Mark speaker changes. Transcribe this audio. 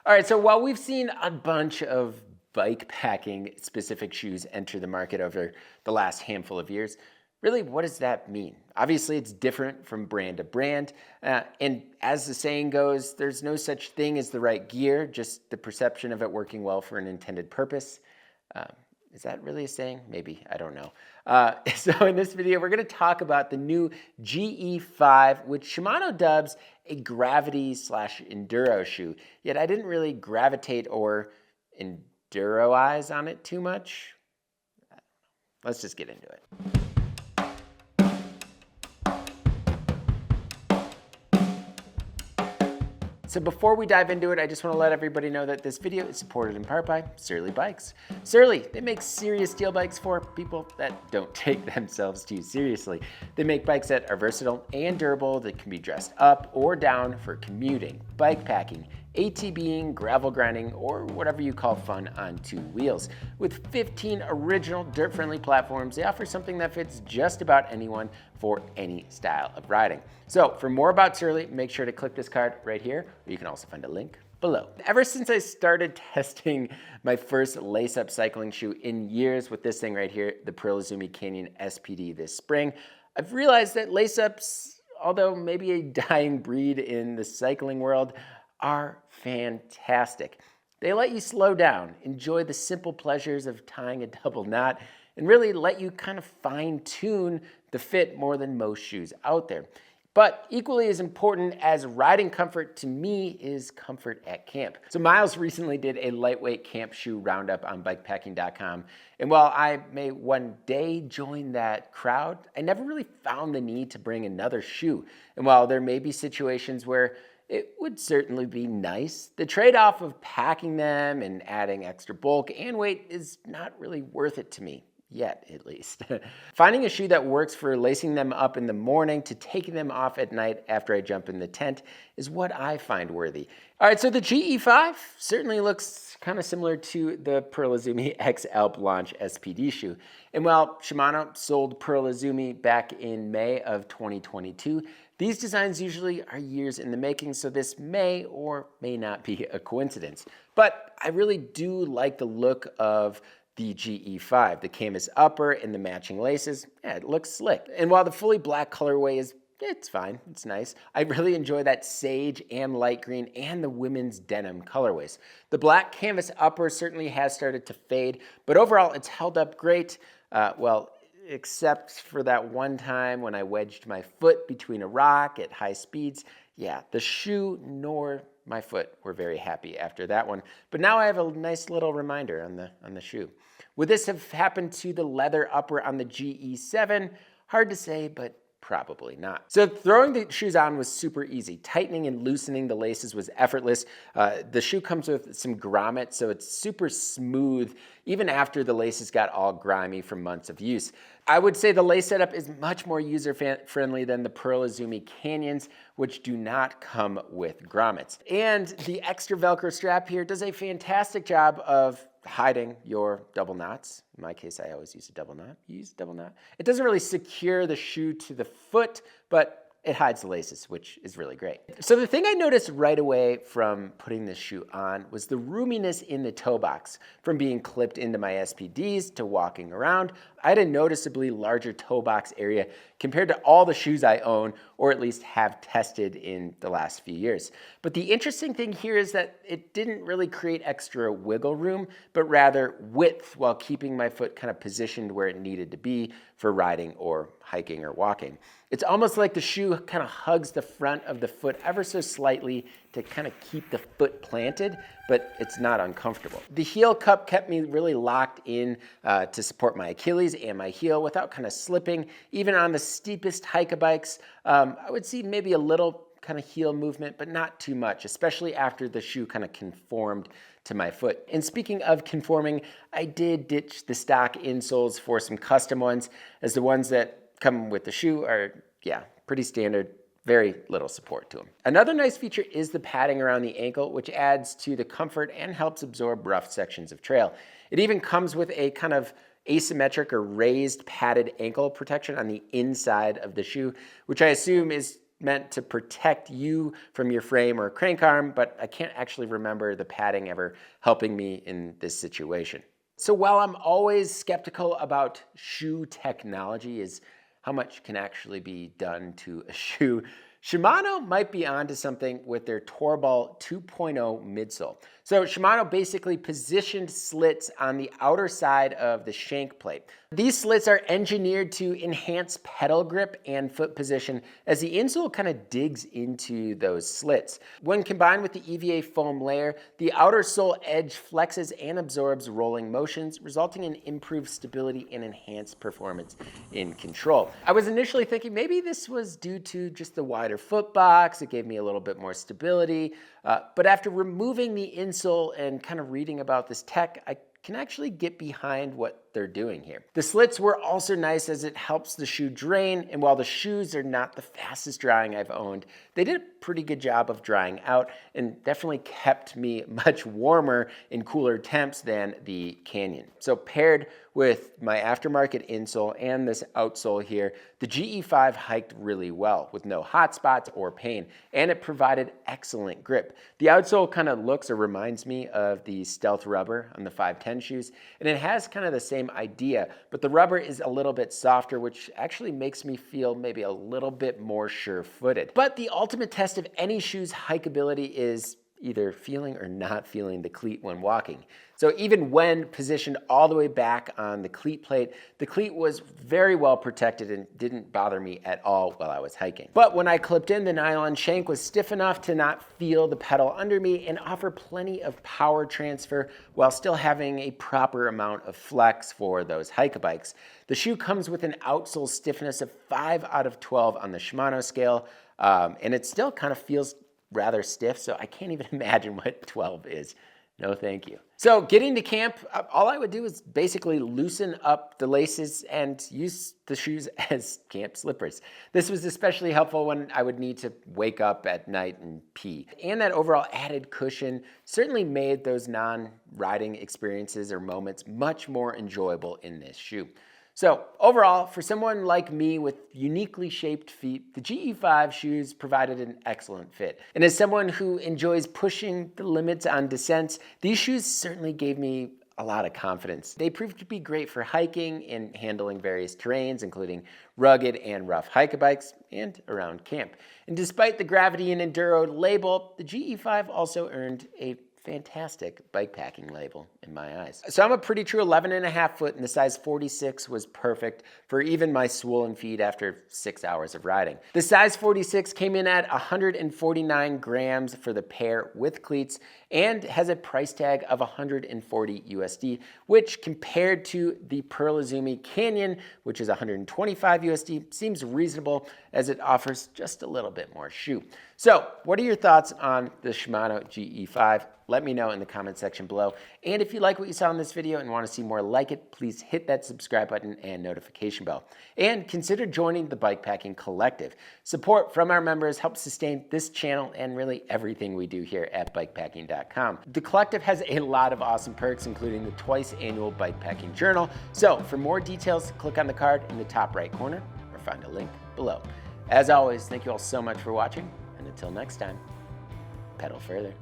Speaker 1: All right, so while we've seen a bunch of bike packing specific shoes enter the market over the last handful of years, really, what does that mean? Obviously, it's different from brand to brand. And as the saying goes, there's no such thing as the right gear, just the perception of it working well for an intended purpose. Is that really a saying? Maybe, I don't know. So in this video, we're gonna talk about the new GE5, which Shimano dubs a gravity/enduro shoe. Yet I didn't really gravitate or enduroize on it too much. Let's just get into it. So before we dive into it, I just want to let everybody know that this video is supported in part by Surly Bikes. Surly, they make serious steel bikes for people that don't take themselves too seriously. They make bikes that are versatile and durable that can be dressed up or down for commuting, bike packing, ATVing, gravel grinding, or whatever you call fun on two wheels. With 15 original dirt-friendly platforms, they offer something that fits just about anyone for any style of riding. So for more about Surly, make sure to click this card right here, or you can also find a link below. Ever since I started testing my first lace-up cycling shoe in years with this thing right here, the Pearl Izumi Canyon SPD this spring, I've realized that lace-ups, although maybe a dying breed in the cycling world, are fantastic. They let you slow down, enjoy the simple pleasures of tying a double knot, and really let you kind of fine-tune the fit more than most shoes out there. But equally as important as riding comfort to me is comfort at camp. So Miles recently did a lightweight camp shoe roundup on BIKEPACKING.com. And while I may one day join that crowd, I never really found the need to bring another shoe. And while there may be situations where it would certainly be nice, the trade-off of packing them and adding extra bulk and weight is not really worth it to me. Yet, at least. Finding a shoe that works for lacing them up in the morning to taking them off at night after I jump in the tent is what I find worthy. All right, so the GE5 certainly looks kind of similar to the Pearl Izumi X Alp Launch SPD shoe. And while Shimano sold Pearl Izumi back in May of 2022, these designs usually are years in the making, so this may or may not be a coincidence. But I really do like the look of the GE5, the canvas upper and the matching laces. Yeah, it looks slick. And while the fully black colorway it's fine, it's nice, I really enjoy that sage and light green and the women's denim colorways. The black canvas upper certainly has started to fade, but overall it's held up great. Well, except for that one time when I wedged my foot between a rock at high speeds. Yeah, the shoe nor my foot were very happy after that one. But now I have a nice little reminder on the shoe. Would this have happened to the leather upper on the GE7? Hard to say, but probably not. So throwing the shoes on was super easy. Tightening and loosening the laces was effortless. The shoe comes with some grommet, so it's super smooth even after the laces got all grimy from months of use. I would say the lace setup is much more user-friendly than the Pearl Izumi Canyons, which do not come with grommets. And the extra Velcro strap here does a fantastic job of hiding your double knots. In my case, I always use a double knot. You use a double knot. It doesn't really secure the shoe to the foot, but it hides the laces, which is really great. So the thing I noticed right away from putting this shoe on was the roominess in the toe box. From being clipped into my SPDs to walking around, I had a noticeably larger toe box area compared to all the shoes I own, or at least have tested in the last few years. But the interesting thing here is that it didn't really create extra wiggle room, but rather width while keeping my foot kind of positioned where it needed to be for riding or hiking or walking. It's almost like the shoe kind of hugs the front of the foot ever so slightly to kind of keep the foot planted, but it's not uncomfortable. The heel cup kept me really locked in to support my Achilles and my heel without kind of slipping. Even on the steepest hike bikes, I would see maybe a little kind of heel movement, but not too much, especially after the shoe kind of conformed to my foot. And speaking of conforming, I did ditch the stock insoles for some custom ones, as the ones that come with the shoe are, yeah, pretty standard, very little support to them. Another nice feature is the padding around the ankle, which adds to the comfort and helps absorb rough sections of trail. It even comes with a kind of asymmetric or raised padded ankle protection on the inside of the shoe, which I assume is meant to protect you from your frame or crank arm, but I can't actually remember the padding ever helping me in this situation. So while I'm always skeptical about shoe technology, is how much can actually be done to a shoe, Shimano might be onto something with their Torball 2.0 midsole. So Shimano basically positioned slits on the outer side of the shank plate. These slits are engineered to enhance pedal grip and foot position as the insole kind of digs into those slits. When combined with the EVA foam layer, the outer sole edge flexes and absorbs rolling motions, resulting in improved stability and enhanced performance in control. I was initially thinking maybe this was due to just the wider foot box. It gave me a little bit more stability. But after removing the insole and kind of reading about this tech, I can actually get behind what they're doing here. The slits were also nice as it helps the shoe drain, and while the shoes are not the fastest drying I've owned, they did a pretty good job of drying out and definitely kept me much warmer in cooler temps than the Canyon. So paired with my aftermarket insole and this outsole here, the GE5 hiked really well with no hot spots or pain, and it provided excellent grip. The outsole kind of looks or reminds me of the Stealth rubber on the 510 shoes, and it has kind of the same idea, but the rubber is a little bit softer, which actually makes me feel maybe a little bit more sure-footed. But the ultimate test of any shoe's hikeability is either feeling or not feeling the cleat when walking. So even when positioned all the way back on the cleat plate, the cleat was very well protected and didn't bother me at all while I was hiking. But when I clipped in, the nylon shank was stiff enough to not feel the pedal under me and offer plenty of power transfer while still having a proper amount of flex for those hike bikes. The shoe comes with an outsole stiffness of 5 out of 12 on the Shimano scale, and it still kind of feels rather stiff, so I can't even imagine what 12 is. No, thank you. So getting to camp, all I would do is basically loosen up the laces and use the shoes as camp slippers. This was especially helpful when I would need to wake up at night and pee. And that overall added cushion certainly made those non-riding experiences or moments much more enjoyable in this shoe. So overall, for someone like me with uniquely shaped feet, the GE5 shoes provided an excellent fit. And as someone who enjoys pushing the limits on descents, these shoes certainly gave me a lot of confidence. They proved to be great for hiking and handling various terrains, including rugged and rough hike bikes and around camp. And despite the Gravity and Enduro label, the GE5 also earned a fantastic bike packing label in my eyes. So I'm a pretty true 11.5 foot, and the size 46 was perfect for even my swollen feet after 6 hours of riding. The size 46 came in at 149 grams for the pair with cleats and has a price tag of 140 USD, which compared to the Pearl Izumi Canyon, which is 125 USD, seems reasonable as it offers just a little bit more shoe. So what are your thoughts on the Shimano GE5? Let me know in the comment section below. And if you like what you saw in this video and want to see more like it, please hit that subscribe button and notification bell. And consider joining the Bikepacking Collective. Support from our members helps sustain this channel and really everything we do here at BIKEPACKING.com. The Collective has a lot of awesome perks, including the twice annual Bikepacking Journal. So for more details, click on the card in the top right corner or find a link below. As always, thank you all so much for watching, and until next time, pedal further.